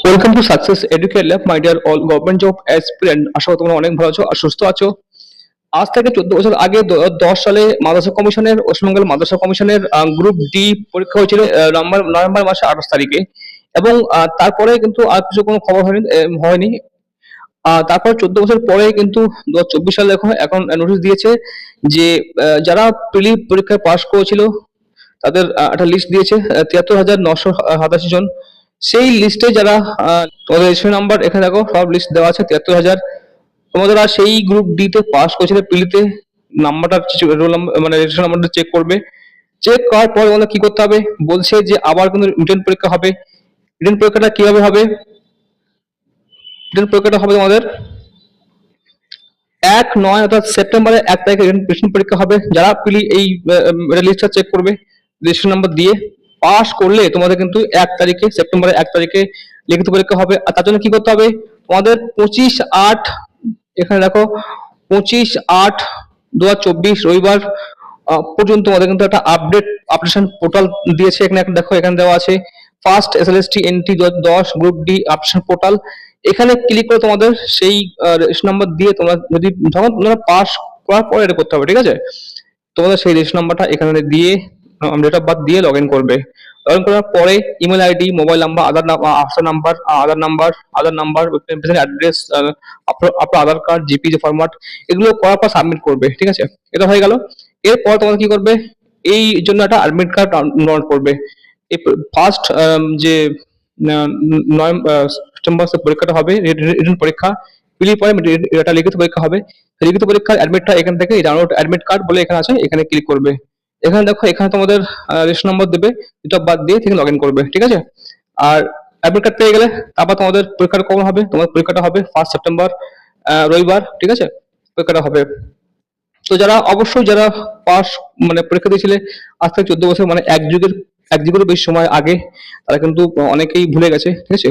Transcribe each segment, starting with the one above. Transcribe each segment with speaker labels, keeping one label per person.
Speaker 1: Welcome to success educate lab my dear all government job aspirant. আশা করি তোমরা অনেক ভালো আছো আর সুস্থ আছো। আজ থেকে 14 বছর আগে 10 সালে মাদ্রাসা কমিশনের ওয়েস্টবেঙ্গল মাদ্রাসা কমিশনের গ্রুপ ডি পরীক্ষা হয়েছিল নভেম্বর মাসে 28 তারিখে। এবং তারপরে কিন্তু আর কিছু কোনো খবর হয়নি। তারপর 14 বছর পরে কিন্তু 2024 সালে এখন নোটিশ দিয়েছে যে যারা প্রিলি পরীক্ষায় পাশ করেছিল তাদের একটা লিস্ট দিয়েছে 73,987 জন। সেই লিস্টে যারা তোমাদের রেজিস্ট্রেশন নাম্বার এখানে দেখো সব লিস্ট দেওয়া আছে 73,000। তোমাদের আর সেই গ্রুপ ডি তে পাস করেছিল পিলিতে নাম্বারটা রোল নাম্বার মানে রেজিস্ট্রেশন নাম্বারটা চেক করবে। চেক করার পর তোমাদের কি করতে হবে বলছে যে আবার কিন্তু রিটেন পরীক্ষা হবে। রিটেন পরীক্ষাটা কিভাবে হবে? রিটেন পরীক্ষাটা হবে তোমাদের 1/9 অর্থাৎ সেপ্টেম্বরের 1 তারিখে রিটেন পরীক্ষা হবে। যারা পিলি এই লিস্টটা চেক করবে রেজিস্ট্রেশন নাম্বার দিয়ে পাস করলে তোমাদের কিন্তু 1 তারিখে সেপ্টেম্বরের 1 তারিখে লিখিত পরীক্ষা হবে। আর তার জন্য কি করতে হবে তোমাদের 25/8 এখানে দেখো 25/8/2024 রবিবার পর্যন্ত তোমাদের কিন্তু একটা আপডেশন পোর্টাল দিয়েছে। এখানে একটা দেখো এখানে দেওয়া আছে first SLST N T 10 group D updation portal. এখানে ক্লিক করে তোমাদের সেই রেজিস্ট্রেশন নাম্বার দিয়ে তোমরা যদি যখন তোমরা পাস করার পরে এটা করতে হবে, ঠিক আছে? তোমাদের সেই রেজিস্ট্রেশন নাম্বারটা এখানে দিয়ে ডেট অফ বার্থ দিয়ে লগ ইন করবে। লগ ইন করার পরে ইমেল আইডি, মোবাইল নাম্বার, আধার নাম্বার, অ্যাড্রেস, আপনার আধার কার্ড, জিপি যে ফরম্যাট, এগুলো করার পর সাবমিট করবে, ঠিক আছে? এটা হয়ে গেল। এরপর তোমাদের কি করবে এই জন্য একটা অ্যাডমিট কার্ড ডাউনলোড করবে। এই ফার্স্ট যে সেপ্টেম্বর পরীক্ষাটা হবে রিটেন পরীক্ষা, পিলি পরে এটা লিখিত পরীক্ষা হবে। লিখিত পরীক্ষার অ্যাডমিটটা এখান থেকে ডাউনলোড অ্যাডমিট কার্ড বলে এখানে আছে, এখানে ক্লিক করবে। এখানে দেখো এখানে তোমাদের রেজিস্ট্রেশন নম্বর দেবে, ডেট অফ বার্থ দিয়ে থেকে লগ ইন করবে, ঠিক আছে? আর অ্যাডমিট কার্ড পেয়ে গেলে তারপর তোমাদের পরীক্ষাটা কখন হবে? তোমাদের পরীক্ষাটা হবে 1 সেপ্টেম্বর রবিবার, ঠিক আছে? পরীক্ষাটা হবে। তো অবশ্যই যারা পাস মানে পরীক্ষা দিয়েছিলে আজ থেকে 14 বছর মানে এক যুগের বেশি সময় আগে, তারা কিন্তু অনেকেই ভুলে গেছে, ঠিক আছে?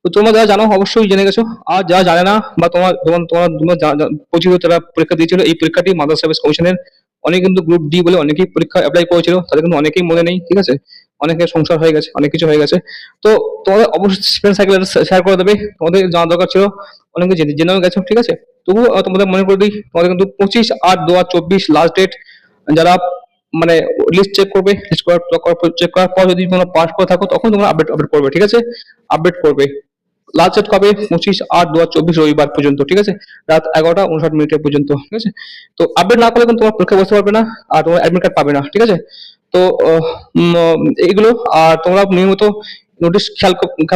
Speaker 1: তো তোমরা যারা জানো অবশ্যই জেনে গেছো। আর যারা জানে না বা তোমার তোমার তোমার তোমরা পরিচিত যারা পরীক্ষা দিয়েছিল এই পরীক্ষাটি মাদ্রাসা সার্ভিস কমিশনের, অনেক কিন্তু গ্রুপ ডি বলে অনেকেই পরীক্ষা অ্যাপ্লাই করেছিল, তাদের কিন্তু অনেকেই মনে নেই, ঠিক আছে? অনেকের সংসার হয়ে গেছে, অনেক কিছু হয়ে গেছে। তো তোমাদের অবশ্যই ফ্রেন্ড সার্কেল শেয়ার করে দেবে, তোমাদের জানা দরকার ছিল, অনেকে জেনেও গেছো, ঠিক আছে? তবুও তোমাদের মনে করে দিই, তোমাদের কিন্তু 25/8/2024 লাস্ট ডেট। যারা মানে লিস্ট চেক করবে, লিস্ট চেক করার পর যদি তোমরা পাস করে থাকো তখন তোমরা আপডেট করবে, ঠিক আছে? আপডেট করবে। লাস্ট ডেট কবে? 25/8/2024 রবিবার পর্যন্ত, ঠিক আছে? রাত 11টা 59 মিনিটের পর্যন্ত, ঠিক আছে? তো আপডেট না করলে কিন্তু তোমার পরীক্ষা বসতে পারবে না আর তোমার অ্যাডমিট কার্ড পাবে না, ঠিক আছে? তো এইগুলো। আর তোমরা নিয়মিত নোটিশ খেয়াল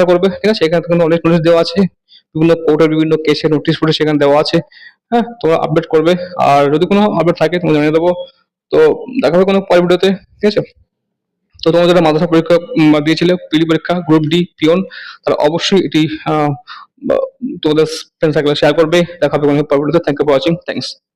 Speaker 1: করবে, ঠিক আছে? এখানে কিন্তু অনেক নোটিশ দেওয়া আছে, বিভিন্ন কোর্টের বিভিন্ন কেসের নোটিশ ফোটিশ সেখানে দেওয়া আছে। হ্যাঁ, তোমরা আপডেট করবে। আর যদি কোনো আপডেট থাকে তোমরা জানিয়ে দেবো। তো দেখা হবে কোনো পরের ভিডিওতে, ঠিক আছে? তো তোমরা যারা মাদ্রাসা পরীক্ষা দিয়েছিলে পিলি পরীক্ষা গ্রুপ ডি পিওন, তারা অবশ্যই এটি তোমাদের ফ্রেন্ড সার্কেলে শেয়ার করবে। দেখা হবে কোনো পরের ভিডিওতে। Thank you for watching. Thanks.